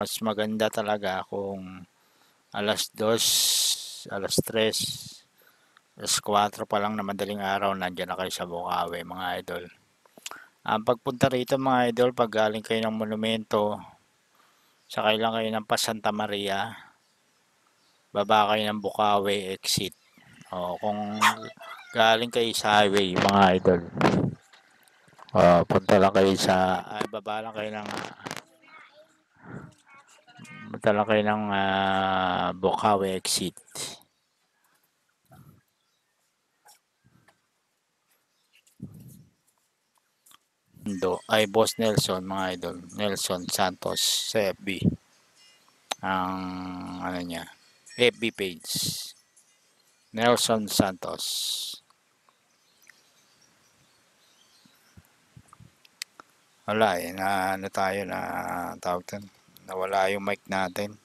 mas maganda talaga kung alas 2, alas 3, alas 4 pa lang na madaling araw nandiyan na kayo sa Bukawi mga idol. Ang pagpunta rito mga idol, pag galing kayo ng monumento, sakay lang kayo ng pa Santa Maria, baba kayo ng Bukawi exit. O kung galing kayo sa highway mga idol, punta lang kayo sa, baba lang kayo ng, punta lang kayo ng Bukawi exit. Ay Boss Nelson mga idol, Nelson Santos sa FB. Ang ano niya, FB page. Nelson Santos. Wala na ano tayo na tawag doon. Nawala yung mic natin.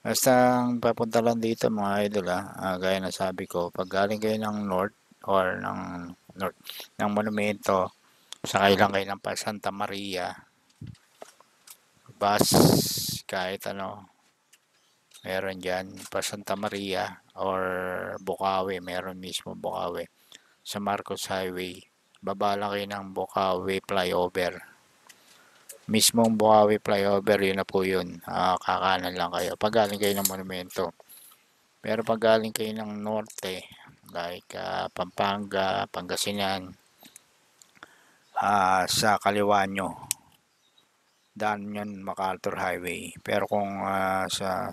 Basta ang papunta lang dito mga idol gaya na sabi ko, pag galing kayo ng north or ng monumento, sakay lang kayo ng pa Santa Maria. Bus, kahit ano, meron dyan, pa Santa Maria or Bukawi, meron mismo Bukawi. Sa Marcos Highway, baba lang kayo ng Bukawi flyover. Mismong Bukawi flyover, yun na po yun. Kakanan lang kayo. Pag galing kayo ng monumento. Pero pag galing kayo ng norte, like Pampanga, Pangasinan, sa kaliwa nyo, daan yun MacArthur Highway. Pero kung sa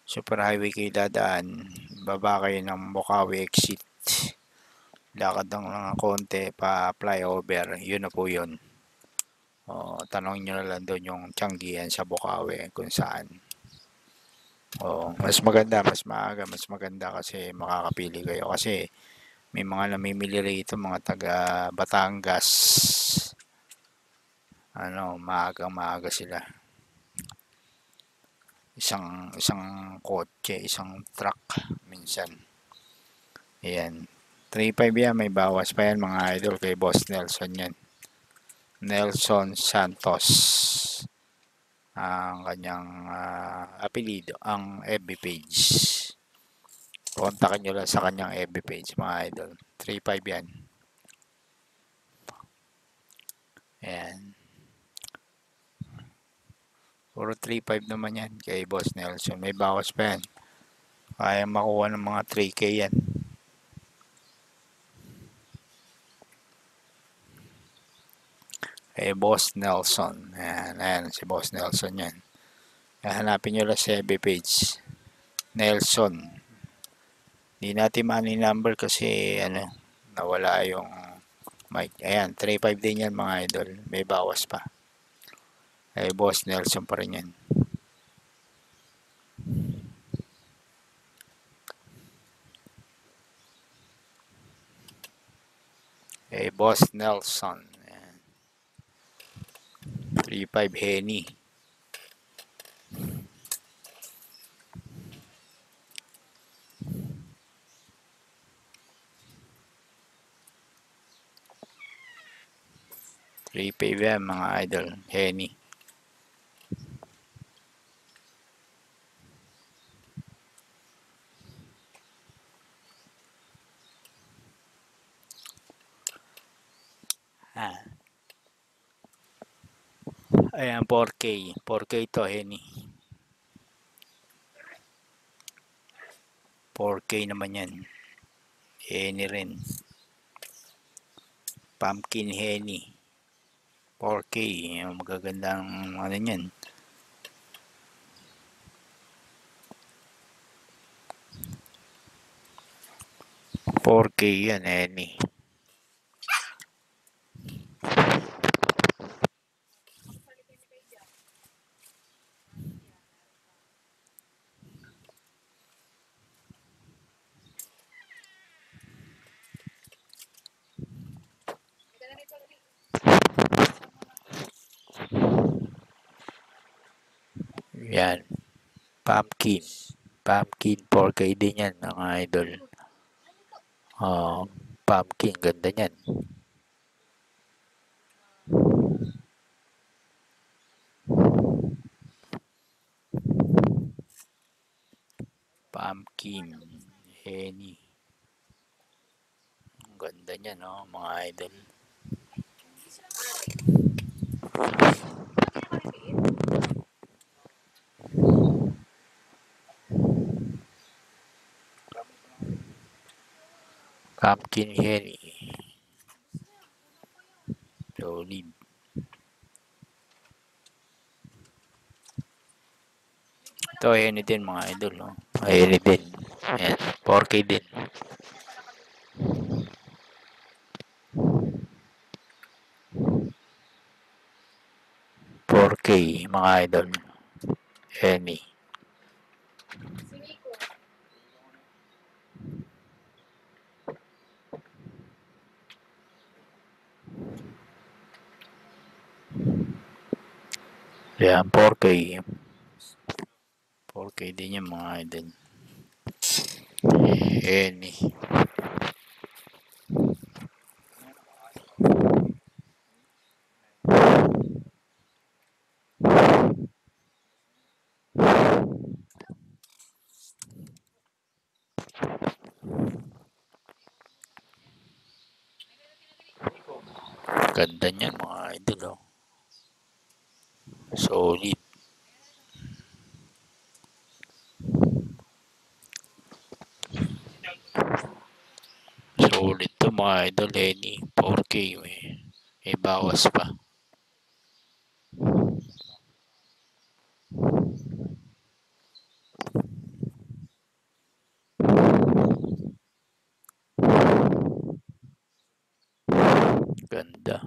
Super Highway kayo dadaan, baba kayo ng Bukawi exit. Lakad ng mga konti pa flyover, yun na po yun. Tanong nyo na lang doon yung Tianggian sa Bukawi kung saan. Mas maganda, mas maaga, mas maganda kasi makakapili kayo. Kasi may mga namimili rito, mga taga Batangas. Maaga sila. Isang kotse, isang truck minsan. Ayan. 3.5 yan, may bawas pa yan mga idol kay Boss Nelson yan. Nelson Santos ang kanyang apelido, ang FB page. Kontakin nyo lang sa kanyang FB page mga idol. 3.5 yan. Ayan. Puro 3.5 naman yan kay Boss Nelson. May bawas pa yan. Kaya makuha ng mga 3K yan. Boss Nelson. Ayan, si Boss Nelson yan. Hanapin nyo lang sa FB page. Nelson. Hindi natin money number kasi nawala yung mic. Ayan, 3.5 din yan mga idol. May bawas pa. Boss Nelson pa rin yan. Boss Nelson. 3.5 Henny. yan mga idol. Henny. Ayan, 4K. 4K to, Henny. 4K naman yan. Henny rin. Pumpkin Henny. 4K. Magagandang yan. $4K yan, Henny. Yan. Pumpkin. Pumpkin 4K din yan, mga idol. Pumpkin, ganda yan. Pumpkin. Henny. Ang ganda niya, no, mga idol. Pumpkin Henny. Solid. Ito, Henny din, mga idol, no. Henny din. Ayan, 4K din. 4K, mga idol. Henny. Ayan, 4K. 4K din yung mga idol. Henny. Ganda niyan, mga idol, oh. Solid. Solid to, mga idol. Henny. 4K, may bawas pa. Ganda.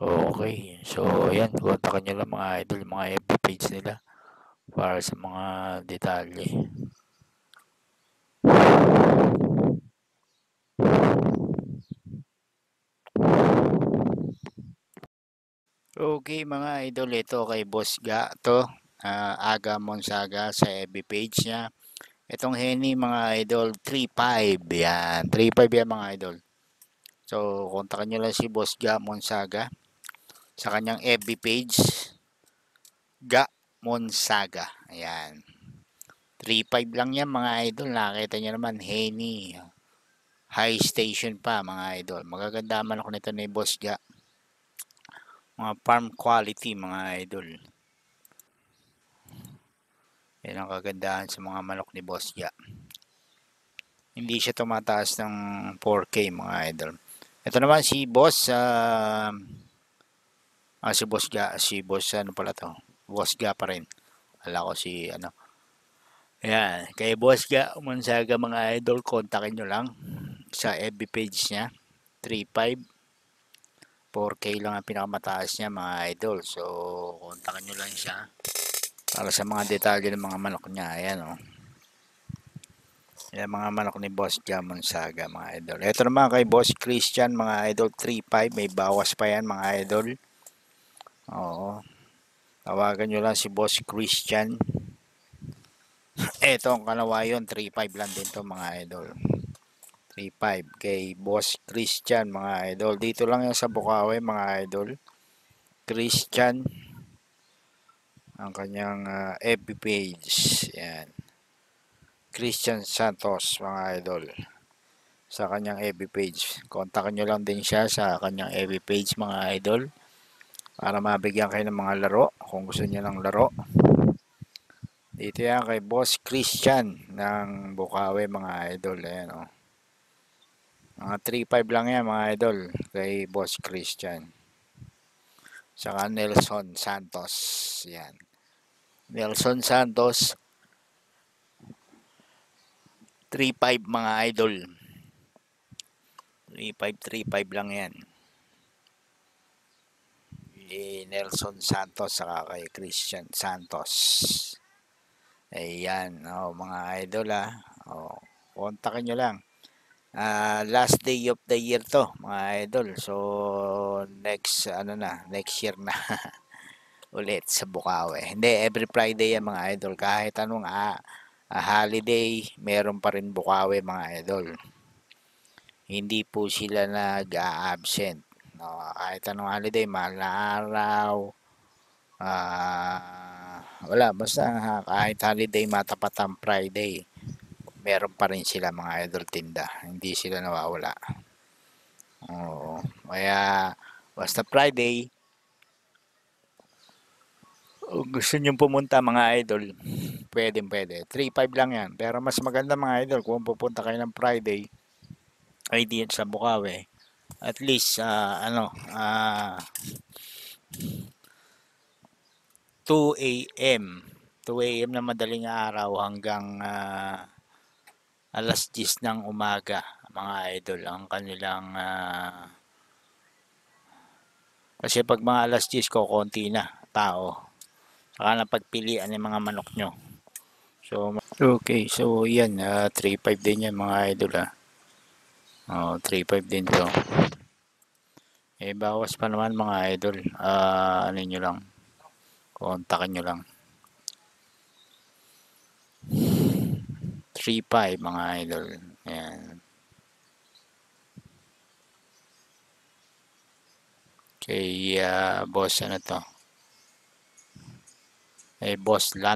Okay. So, ayan. Kontakin nyo lang, mga idol, mga FB page nila para sa mga detalye. Okay, mga idol, ito kay Boss Ga to. Aga Monsaga sa FB page niya. Itong Henny, mga idol, 3.5. Yan, 3.5 yan, mga idol. So, kontakin nyo lang si Boss Ga Monsaga sa kanyang FB page. Ga Monsaga. Ayan. 3.5 lang yan, mga idol. Nakita nyo naman, Henny. High station pa, mga idol. Magaganda manok nito ni Boss Ga. Mga farm quality, mga idol. Yan ang kagandahan sa mga manok ni Boss Ga. Hindi siya tumataas ng 4K, mga idol. Ito naman si Boss, si Boss Ga, si Boss, ano pala to? Boss Ga pa rin. Ala ko si, ano. Ayan, kay Boss Ga, Monsaga, mga idol, kontakin nyo lang sa FB page niya. 3.5. 4K lang ang pinakamataas niya, mga idol. So, kontakin nyo lang siya para sa mga detalye ng mga manok niya. Ayan, oh. Yan mga manok ni Boss Jamon Saga, mga idol. Ito naman kay Boss Christian, mga idol, 3.5. May bawas pa yan, mga idol. Oo. Tawagan nyo lang si Boss Christian. Ito ang kanawayon, 3.5 lang din to, mga idol. 3.5 kay Boss Christian, mga idol. Dito lang yan sa Bukawi, mga idol. Christian ang kanyang FB page. Yan. Christian Santos, mga idol. Sa kanyang FB page. Kontakin nyo lang din siya sa kanyang FB page, mga idol. Para mabigyan kayo ng mga laro. Kung gusto niyo ng laro. Dito yan kay Boss Christian ng Bukawi, mga idol. Ayan, oh. Mga 3.5 lang yan, mga idol. Kay Boss Christian. Saka Nelson Santos. Yan. Nelson Santos. 3.5, mga idol. 3.5 lang yan. Nelson Santos saka kay Christian Santos. Ayan, oh, mga idol, oh, kontakin nyo lang. Last day of the year to, mga idol. So, next year na ulit sa Bukawi. Hindi, every Friday yan, mga idol. Kahit anong holiday, meron pa rin Bukawi, mga idol. Hindi po sila nag-a-absent. No, kahit anong holiday, mahal na araw, wala, basta kahit holiday matapat ang Friday, meron pa rin sila mga idol tinda. Hindi sila nawawala. Oo. Kaya basta Friday, kung gusto nyo pumunta mga idol, pwede. 3-5 lang yan. Pero mas maganda mga idol kung pupunta kayo ng Friday, ay diyan sa Bukawi. At least, 2 a.m. 2 a.m. na madaling araw hanggang alas 10 ng umaga, mga idol, ang kanilang kasi pag mga alas 10 ko, konti na tao. Saka na pagpilian ng mga manok nyo. So, okay. So, yan. 3-5 din yan mga idol Oh, 3-5 din to. Bawas pa naman mga idol. Ano nyo lang. Kontakin nyo lang. 3-5 mga idol. Ayan. Kay boss ano to? Boss Lan